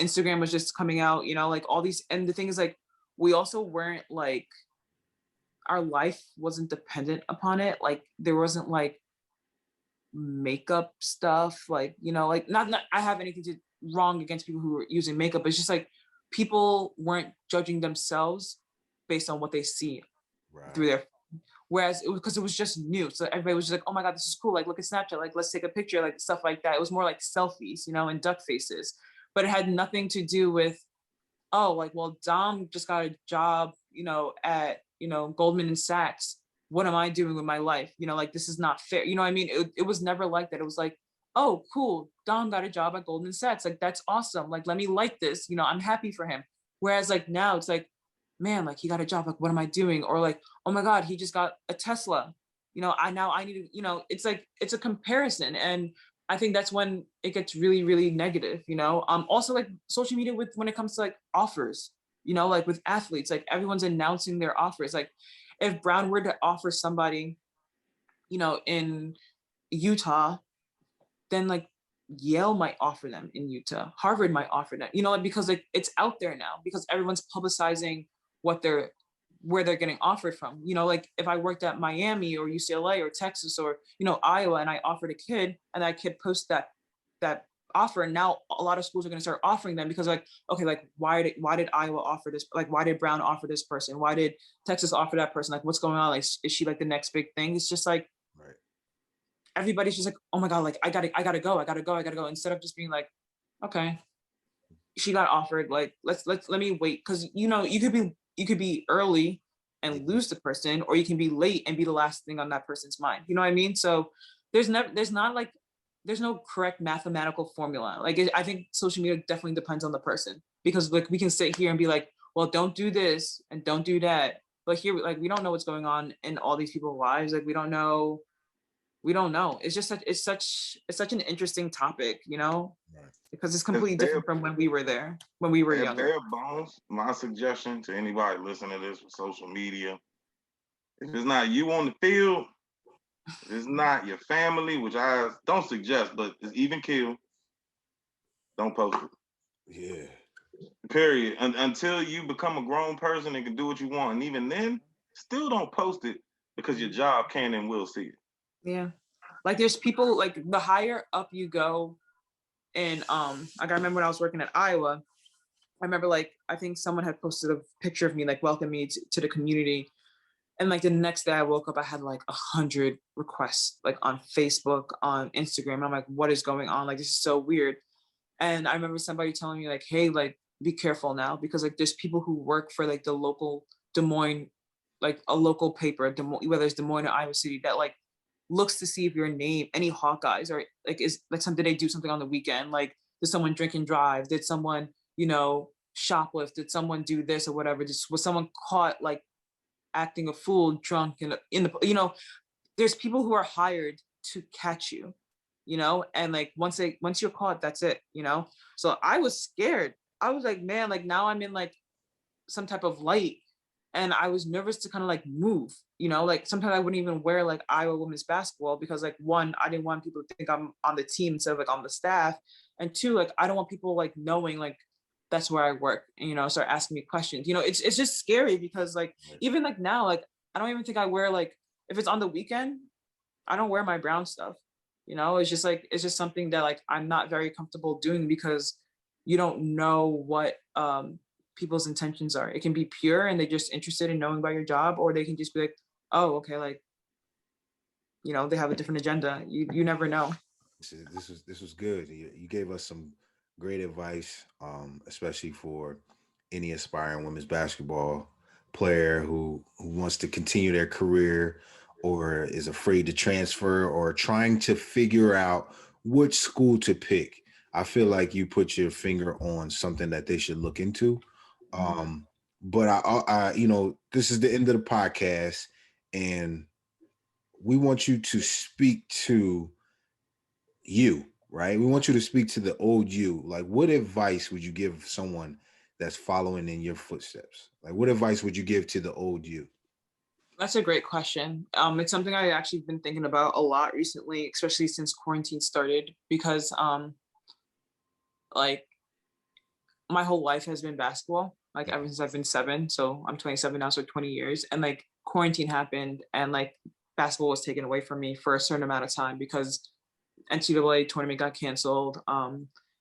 Instagram was just coming out, like all these. And the thing is, like, we also weren't like, our life wasn't dependent upon it. Like there wasn't like makeup stuff, like, like not I have anything wrong against people who are using makeup. It's just like people weren't judging themselves based on what they see through their, whereas because it was just new, so everybody was just like, oh my god, this is cool, like look at Snapchat, like let's take a picture, like stuff like that. It was more like selfies, and duck faces, but it had nothing to do with, oh, like, well, Dom just got a job, at Goldman and Sachs, what am I doing with my life? Like, this is not fair. What I mean? It was never like that. It was like, oh, cool, Dom got a job at Goldman Sachs. Like, that's awesome. Like, let me like this. I'm happy for him. Whereas like now it's like, man, like he got a job. Like, what am I doing? Or like, oh my God, he just got a Tesla. I need to, it's like, it's a comparison. And I think that's when it gets really, really negative, Also like social media when it comes to like offers, like with athletes, like everyone's announcing their offers. Like if Brown were to offer somebody, in Utah, then like Yale might offer them in Utah, Harvard might offer them, because like it's out there now, because everyone's publicizing where they're getting offered from. Like if I worked at Miami or UCLA or Texas or, Iowa, and I offered a kid and that kid post that offer, and now a lot of schools are going to start offering them, because like, okay, like why did Iowa offer this? Like, why did Brown offer this person? Why did Texas offer that person? Like, what's going on? Like, is she like the next big thing? It's just like, everybody's just like, oh my God, like I gotta go. Instead of just being like, okay, she got offered, like, let me wait. Cause you could be early and lose the person, or you can be late and be the last thing on that person's mind. You know what I mean? So there's no correct mathematical formula. Like I think social media definitely depends on the person, because like we can sit here and be like, well, don't do this and don't do that. But here, like, we don't know what's going on in all these people's lives. Like we don't know. It's just it's such an interesting topic, because it's completely different from when we were younger. Bare bones, my suggestion to anybody listening to this with social media, if it's not you on the field, if it's not your family, which I don't suggest, but it's even kill, don't post it. Yeah. Period. Until you become a grown person and can do what you want. And even then, still don't post it, because your job can and will see it. Yeah. Like there's people, like the higher up you go, and like I remember when I was working at Iowa, I remember like I think someone had posted a picture of me, like welcome me to the community. And like the next day I woke up, I had like 100 requests, like on Facebook, on Instagram. And I'm like, what is going on? Like, this is so weird. And I remember somebody telling me like, hey, like, be careful now, because like there's people who work for like the local Des Moines, like a local paper, whether it's Des Moines or Iowa City, that like looks to see if your name, any Hawkeyes, or like is like did they do something on the weekend? Like, did someone drink and drive? Did someone, shoplift? Did someone do this or whatever? Was someone caught like acting a fool, drunk in the, there's people who are hired to catch you, and like once you're caught, that's it, So I was scared. I was like, man, like now I'm in like some type of light, and I was nervous to kind of like move, like sometimes I wouldn't even wear like Iowa women's basketball, because like one, I didn't want people to think I'm on the team instead of like on the staff, and two, like I don't want people like knowing like that's where I work and, start asking me questions. It's just scary, because like even like now, like I don't even think I wear like, if it's on the weekend, I don't wear my brown stuff. You know, it's just something that like I'm not very comfortable doing because you don't know what people's intentions are. It can be pure and they're just interested in knowing about your job, or they can just be like, oh, okay, like, you know, they have a different agenda. You never know. This was good. You gave us some great advice, especially for any aspiring women's basketball player who wants to continue their career or is afraid to transfer or trying to figure out which school to pick. I feel like you put your finger on something that they should look into. But you know, this is the end of the podcast, and we want you to speak to you, right? We want you to speak to the old you. Like, what advice would you give someone that's following in your footsteps? Like, what advice would you give to the old you? That's a great question. It's something I actually been thinking about a lot recently, especially since quarantine started, because like my whole life has been basketball, like ever since I've been 7. So I'm 27 now, so 20 years. And like quarantine happened and like basketball was taken away from me for a certain amount of time because NCAA tournament got canceled,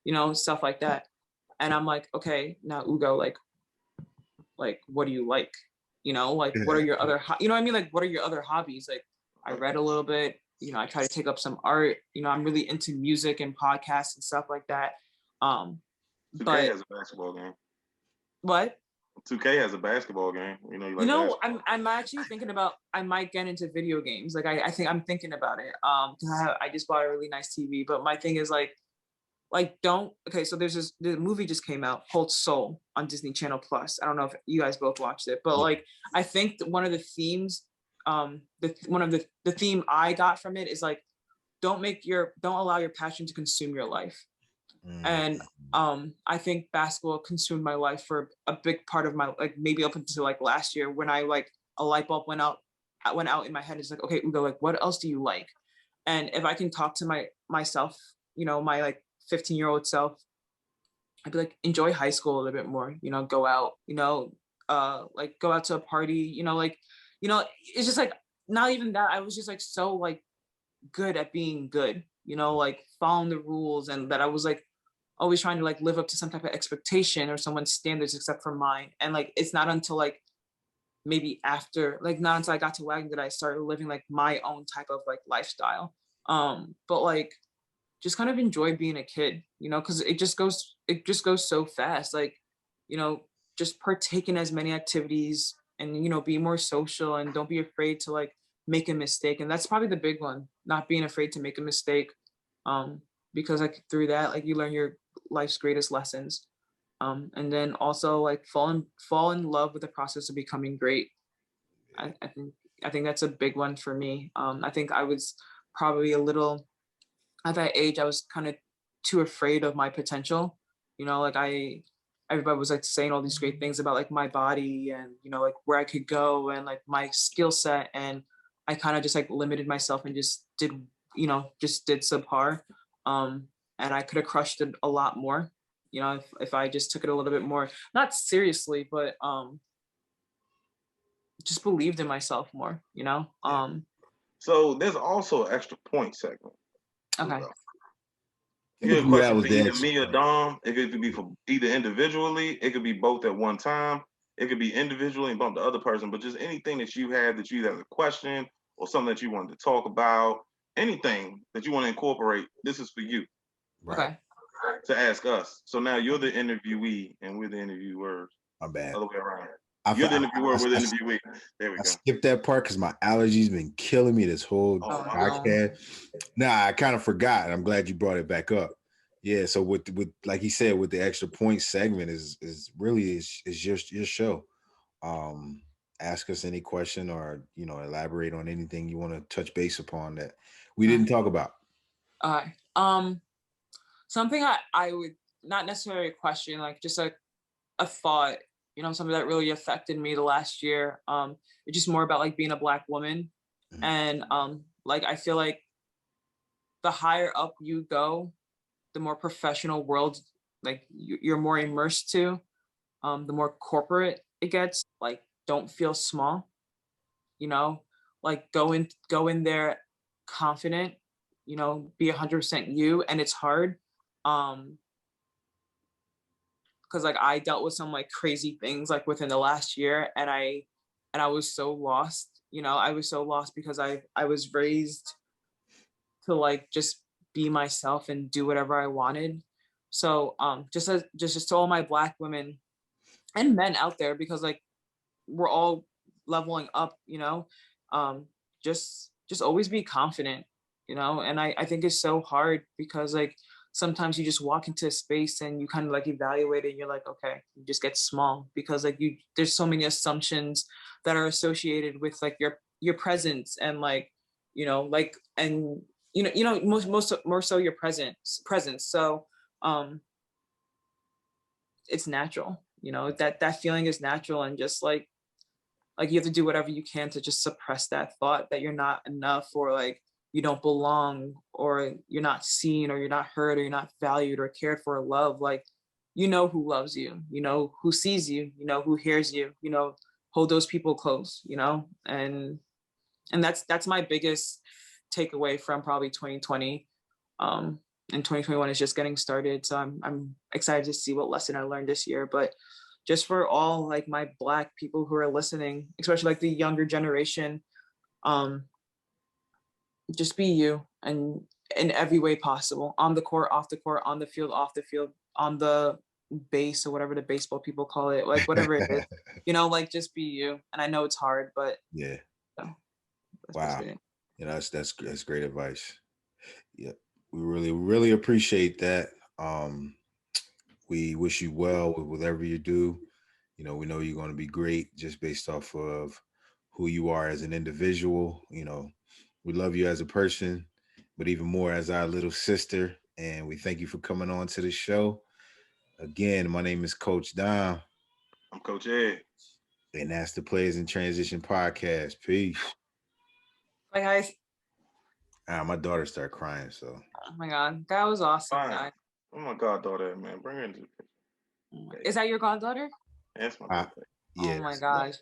you know, stuff like that. And I'm like, okay, now Ugo, like what do you like? You know, like what are your other, you know what I mean? Like, what are your other hobbies? Like, I read a little bit, you know, I try to take up some art, you know, I'm really into music and podcasts and stuff like that. 2K But has a basketball game. what? 2K has a basketball game. You know, you like You know, basketball. I'm actually thinking about, I might get into video games. Like I think I'm thinking about it. Because I just bought a really nice TV. But my thing is like don't, okay, so there's this, the movie just came out called Soul on Disney Channel Plus. I don't know if you guys both watched it, but like I think one of the themes, the theme I got from it is like, don't allow your passion to consume your life. And I think basketball consumed my life for a big part of my, like maybe up until like last year when I like a light bulb went out in my head. It's like, okay, Ugo, like what else do you like? And if I can talk to myself, you know, my like 15-year-old self, I'd be like, enjoy high school a little bit more, you know, go out, you know, like go out to a party, you know, like, you know, it's just like, not even that. I was just like so like good at being good, you know, like following the rules, and that I was like always trying to like live up to some type of expectation or someone's standards except for mine. And like it's not until like maybe after, like not until I got to Wagner that I started living like my own type of like lifestyle. But like just kind of enjoy being a kid, you know, because it just goes so fast. Like, you know, just partake in as many activities and, you know, be more social and don't be afraid to like make a mistake. And that's probably the big one, not being afraid to make a mistake. Because like through that, like you learn your life's greatest lessons. And then also like fall in love with the process of becoming great. I think that's a big one for me. I think I was probably a little, at that age, I was kind of too afraid of my potential. You know, like everybody was like saying all these great things about like my body and, you know, like where I could go and like my skill set. And I kind of just like limited myself and just did subpar. And I could have crushed it a lot more, you know, if I just took it a little bit more, not seriously, but just believed in myself more, you know? So there's also an extra point segment. Okay. You get a question for either me or Dom. It could be for either individually. It could be both at one time. It could be individually and bump the other person, but just anything that you have a question or something that you wanted to talk about, anything that you want to incorporate, this is for you. Right. Okay. To ask us. So now you're the interviewee and we're the interviewers. My bad. Other way around. You're the interviewer, we're the interviewee. There we go. I skipped that part because my allergies been killing me this whole podcast. Nah, I kind of forgot. I'm glad you brought it back up. Yeah, so with like he said, with the extra point segment is really your show. Ask us any question or, you know, elaborate on anything you want to touch base upon that we didn't talk about. All right. Something I would not necessarily a question, like just like a thought, you know, something that really affected me the last year. It's just more about like being a Black woman. Mm-hmm. And like I feel like the higher up you go, the more professional world like you're more immersed to, the more corporate it gets. Like don't feel small. you know, like go in there confident, you know, be 100% you. And it's hard. Because like I dealt with some like crazy things like within the last year, and I was so lost, you know. I was so lost because I was raised to like just be myself and do whatever I wanted. So just to all my Black women and men out there, because like we're all leveling up, you know, just always be confident, you know. And I think it's so hard because like sometimes you just walk into a space and you kind of like evaluate it and you're like, okay, you just get small because like there's so many assumptions that are associated with like your presence and like, you know, like, and most more so your presence. So it's natural, you know, that feeling is natural. And just like you have to do whatever you can to just suppress that thought that you're not enough, or like you don't belong, or you're not seen, or you're not heard, or you're not valued or cared for or loved. Like, you know who loves you, you know who sees you, you know who hears you, you know, hold those people close, you know. And that's my biggest takeaway from probably 2020. And 2021 is just getting started, so I'm excited to see what lesson I learned this year. But just for all like my Black people who are listening, especially like the younger generation, just be you, and in every way possible, on the court, off the court, on the field, off the field, on the base, or whatever the baseball people call it, like whatever it is, you know, like just be you. And I know it's hard, but Yeah. you know, that's Wow. basically it. You know, that's great advice. Yeah. We really appreciate that. We wish you well with whatever you do. You know, we know you're going to be great just based off of who you are as an individual. You know, we love you as a person, but even more as our little sister. And we thank you for coming on to the show. Again, my name is Coach Dom. I'm Coach Ed. And that's the Players in Transition podcast. Peace. Bye, guys. My daughter started crying, so. Oh my God, that was awesome, Fine. guys. Oh my goddaughter, man. Bring her into the picture. Is that your goddaughter? That's my Uh, daughter. yeah, Oh my gosh.